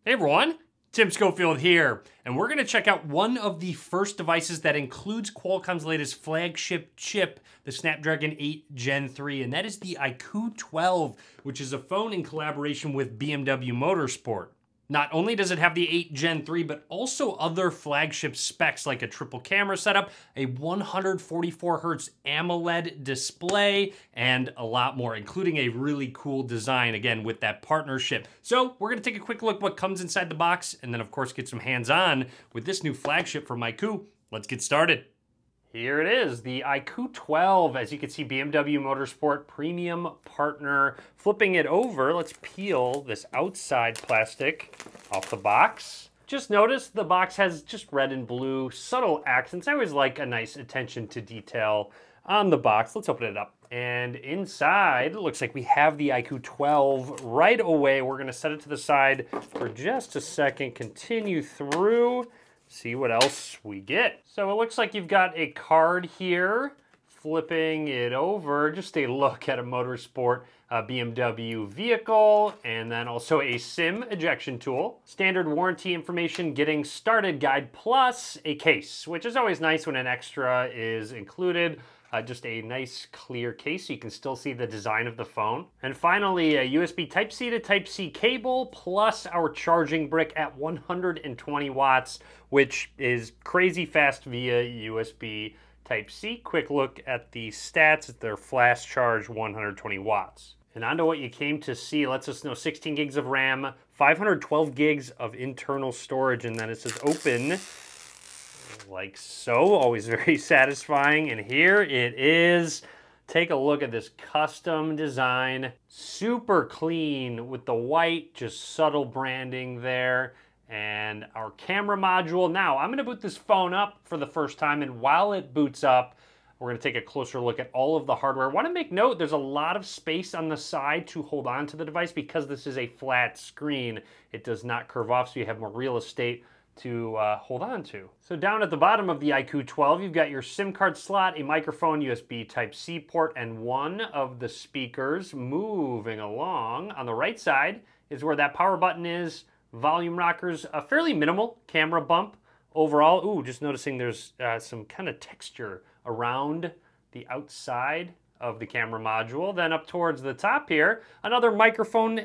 Hey everyone, Tim Schofield here, and we're going to check out one of the first devices that includes Qualcomm's latest flagship chip, the Snapdragon 8 Gen 3, and that is the IQOO 12, which is a phone in collaboration with BMW Motorsport. Not only does it have the 8 Gen 3, but also other flagship specs like a triple camera setup, a 144Hz AMOLED display, and a lot more, including a really cool design, again, with that partnership. So we're gonna take a quick look what comes inside the box, and then of course get some hands-on with this new flagship from IQOO. Let's get started. Here it is, the IQOO 12. As you can see, BMW Motorsport premium partner. Flipping it over, let's peel this outside plastic off the box. Just notice the box has just red and blue subtle accents. I always like a nice attention to detail on the box. Let's open it up. And inside, it looks like we have the IQOO 12 right away. We're gonna set it to the side for just a second, continue through, see what else we get. So it looks like you've got a card here. Flipping it over, just a look at a Motorsport BMW vehicle, and then also a SIM ejection tool. Standard warranty information, getting started guide, plus a case, which is always nice when an extra is included. Just a nice clear case so you can still see the design of the phone. And finally, a USB Type-C to Type-C cable, plus our charging brick at 120 watts, which is crazy fast via USB Type-C. Quick look at the stats. Their flash charge, 120 watts. And onto what you came to see. Lets us know 16 gigs of RAM, 512 gigs of internal storage, and then it says open like so. Always very satisfying. And here it is. Take a look at this custom design. Super clean with the white, just subtle branding there. And our camera module. Now, I'm gonna boot this phone up for the first time, and while it boots up, we're gonna take a closer look at all of the hardware. I wanna make note, there's a lot of space on the side to hold on to the device because this is a flat screen. It does not curve off, so you have more real estate to hold on to. So down at the bottom of the IQOO 12, you've got your SIM card slot, a microphone, USB Type-C port, and one of the speakers. Moving along, on the right side is where that power button is. Volume rockers, a fairly minimal camera bump overall. Ooh, just noticing there's some kind of texture around the outside of the camera module. Then up towards the top here, another microphone.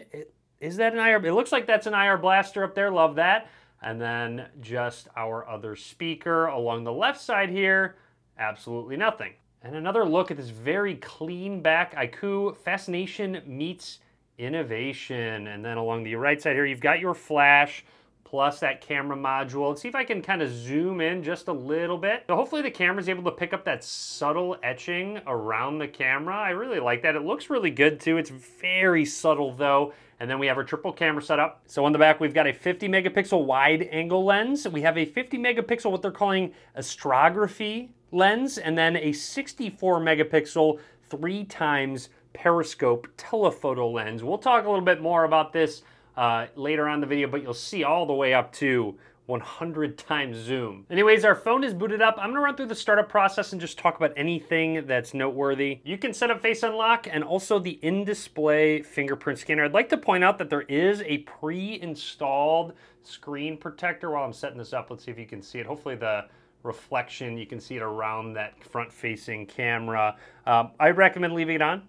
Is that an IR? It looks like that's an IR blaster up there, love that. And then just our other speaker along the left side here, absolutely nothing. And another look at this very clean back IQOO. Fascination meets innovation. And then along the right side here, you've got your flash plus that camera module. Let's see if I can kind of zoom in just a little bit. So hopefully the camera's able to pick up that subtle etching around the camera. I really like that. It looks really good too. It's very subtle though. And then we have our triple camera setup. So on the back, we've got a 50 megapixel wide angle lens. We have a 50 megapixel, what they're calling astrography lens, and then a 64 megapixel 3x periscope telephoto lens. We'll talk a little bit more about this later on in the video, but you'll see all the way up to 100 times zoom. Anyways, our phone is booted up. I'm gonna run through the startup process and just talk about anything that's noteworthy. You can set up Face Unlock and also the in-display fingerprint scanner. I'd like to point out that there is a pre-installed screen protector. While I'm setting this up, let's see if you can see it. Hopefully the reflection, you can see it around that front-facing camera. I recommend leaving it on.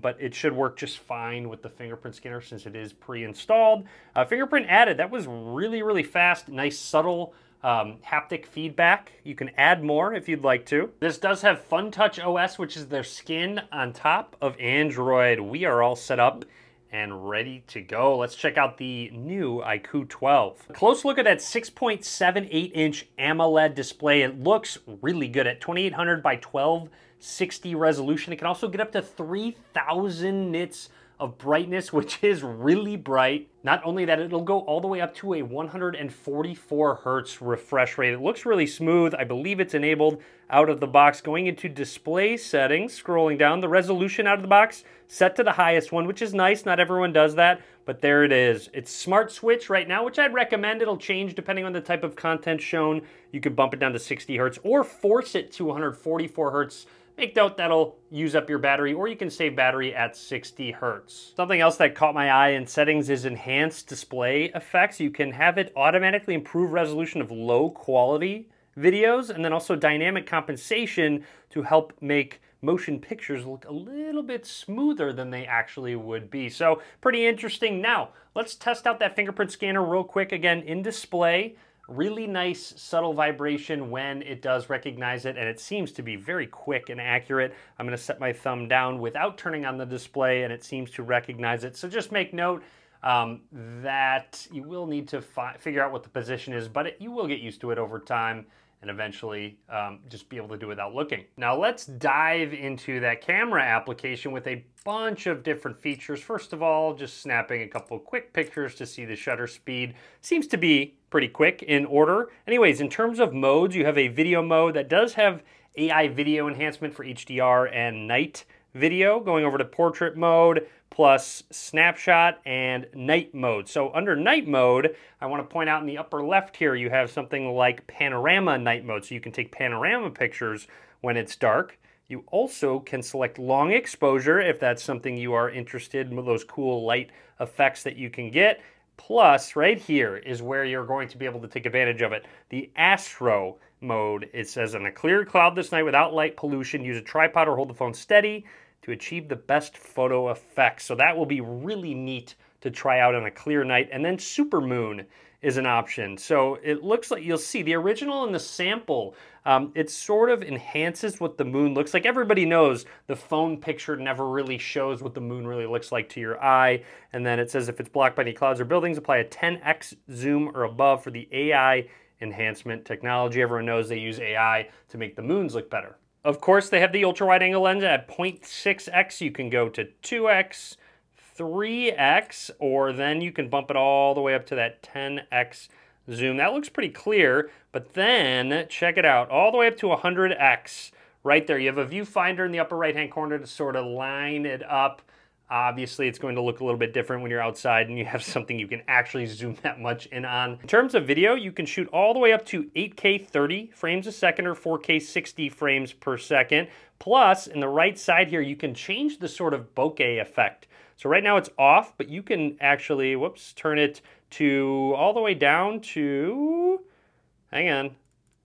But it should work just fine with the fingerprint scanner since it is pre-installed. Fingerprint added, that was really, really fast. Nice subtle haptic feedback. You can add more if you'd like to. This does have FunTouch OS, which is their skin on top of Android. We are all set up and ready to go. Let's check out the new IQOO 12. A close look at that 6.78-inch AMOLED display. It looks really good at 2800 by 1260 resolution. It can also get up to 3000 nits of brightness, which is really bright. Not only that, it'll go all the way up to a 144 hertz refresh rate. It looks really smooth. I believe it's enabled out of the box. Going into display settings, scrolling down, the resolution out of the box set to the highest one, which is nice. Not everyone does that, but there it is. It's smart switch right now, which I'd recommend. It'll change depending on the type of content shown. You could bump it down to 60 hertz or force it to 144 hertz make note that'll use up your battery, or you can save battery at 60 Hertz. Something else that caught my eye in settings is enhanced display effects. You can have it automatically improve resolution of low quality videos, and then also dynamic compensation to help make motion pictures look a little bit smoother than they actually would be. So pretty interesting. Now, let's test out that fingerprint scanner real quick. Again, in display, really nice subtle vibration when it does recognize it, and it seems to be very quick and accurate. I'm gonna set my thumb down without turning on the display, and it seems to recognize it. So just make note that you will need to figure out what the position is, but you will get used to it over time and eventually just be able to do it without looking. Now let's dive into that camera application with a bunch of different features. First of all, just snapping a couple quick pictures to see the shutter speed. Seems to be pretty quick in order. Anyways, in terms of modes, you have a video mode that does have AI video enhancement for HDR and night video, going over to portrait mode, plus snapshot and night mode. So under night mode, I want to point out in the upper left here, you have something like panorama night mode. So you can take panorama pictures when it's dark. You also can select long exposure if that's something you are interested in, with those cool light effects that you can get. Plus, right here is where you're going to be able to take advantage of it. The Astro mode, it says, in a clear cloud this night without light pollution, use a tripod or hold the phone steady to achieve the best photo effects. So that will be really neat to try out on a clear night. And then supermoon is an option. So it looks like, you'll see the original and the sample, it sort of enhances what the moon looks like. Everybody knows the phone picture never really shows what the moon really looks like to your eye. And then it says if it's blocked by any clouds or buildings, apply a 10x zoom or above for the AI enhancement technology. Everyone knows they use AI to make the moons look better. Of course, they have the ultra-wide angle lens at 0.6x. You can go to 2x, 3x, or then you can bump it all the way up to that 10x zoom. That looks pretty clear, but then check it out, all the way up to 100x. Right there, you have a viewfinder in the upper right-hand corner to sort of line it up. Obviously, it's going to look a little bit different when you're outside and you have something you can actually zoom that much in on. In terms of video, you can shoot all the way up to 8K 30 frames a second or 4K 60 frames per second. Plus, in the right side here, you can change the sort of bokeh effect. So right now it's off, but you can actually, turn it to all the way down to, hang on,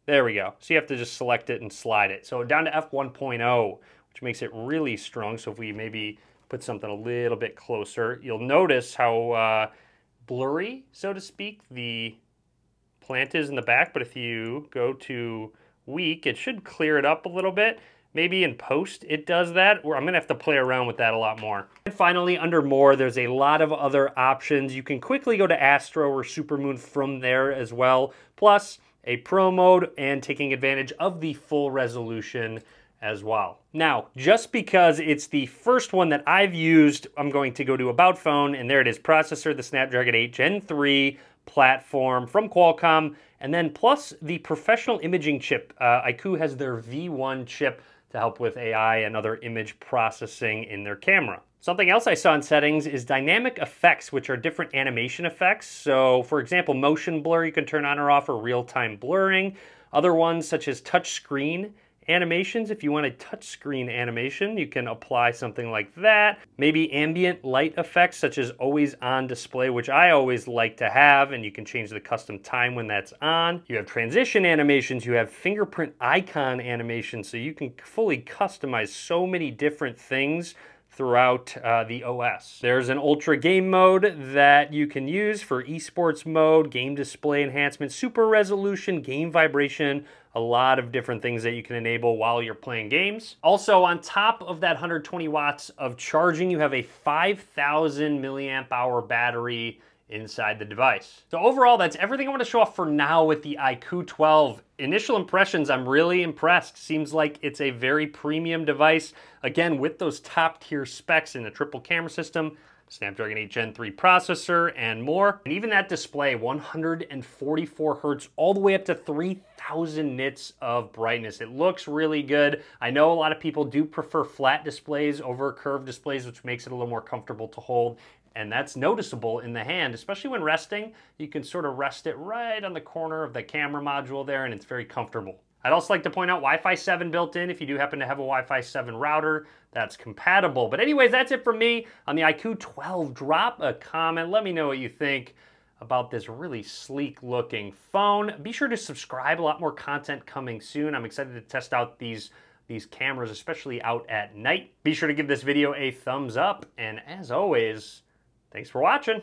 there we go. So you have to just select it and slide it. So down to f1.0, which makes it really strong. So if we maybe put something a little bit closer, you'll notice how blurry, so to speak, the plant is in the back. But if you go to weak, it should clear it up a little bit. Maybe in post it does that, or I'm gonna have to play around with that a lot more. And finally, under more, there's a lot of other options. You can quickly go to Astro or Supermoon from there as well, plus a Pro mode and taking advantage of the full resolution as well. Now, just because it's the first one that I've used, I'm going to go to About Phone, and there it is, processor, the Snapdragon 8 Gen 3 platform from Qualcomm, and then plus the professional imaging chip. IQOO has their V1 chip to help with AI and other image processing in their camera. Something else I saw in settings is dynamic effects, which are different animation effects. So for example, motion blur you can turn on or off, or real-time blurring. Other ones such as touch screen animations. If you want a touchscreen animation, you can apply something like that. Maybe ambient light effects such as always on display, which I always like to have, and you can change the custom time when that's on. You have transition animations, you have fingerprint icon animations, so you can fully customize so many different things throughout the OS. There's an ultra game mode that you can use for esports mode, game display enhancement, super resolution, game vibration, a lot of different things that you can enable while you're playing games. Also, on top of that 120 watts of charging, you have a 5,000 milliamp hour battery inside the device. So overall, that's everything I want to show off for now with the IQOO 12. Initial impressions, I'm really impressed. Seems like it's a very premium device. Again, with those top tier specs in the triple camera system, Snapdragon 8 Gen 3 processor, and more. And even that display, 144 Hertz, all the way up to 3,000 nits of brightness. It looks really good. I know a lot of people do prefer flat displays over curved displays, which makes it a little more comfortable to hold. And that's noticeable in the hand, especially when resting. You can sort of rest it right on the corner of the camera module there, and it's very comfortable. I'd also like to point out Wi-Fi 7 built in if you do happen to have a Wi-Fi 7 router that's compatible. But anyways, that's it for me on the IQOO 12. Drop a comment. Let me know what you think about this really sleek looking phone. Be sure to subscribe. A lot more content coming soon. I'm excited to test out these cameras, especially out at night. Be sure to give this video a thumbs up. And as always, thanks for watching.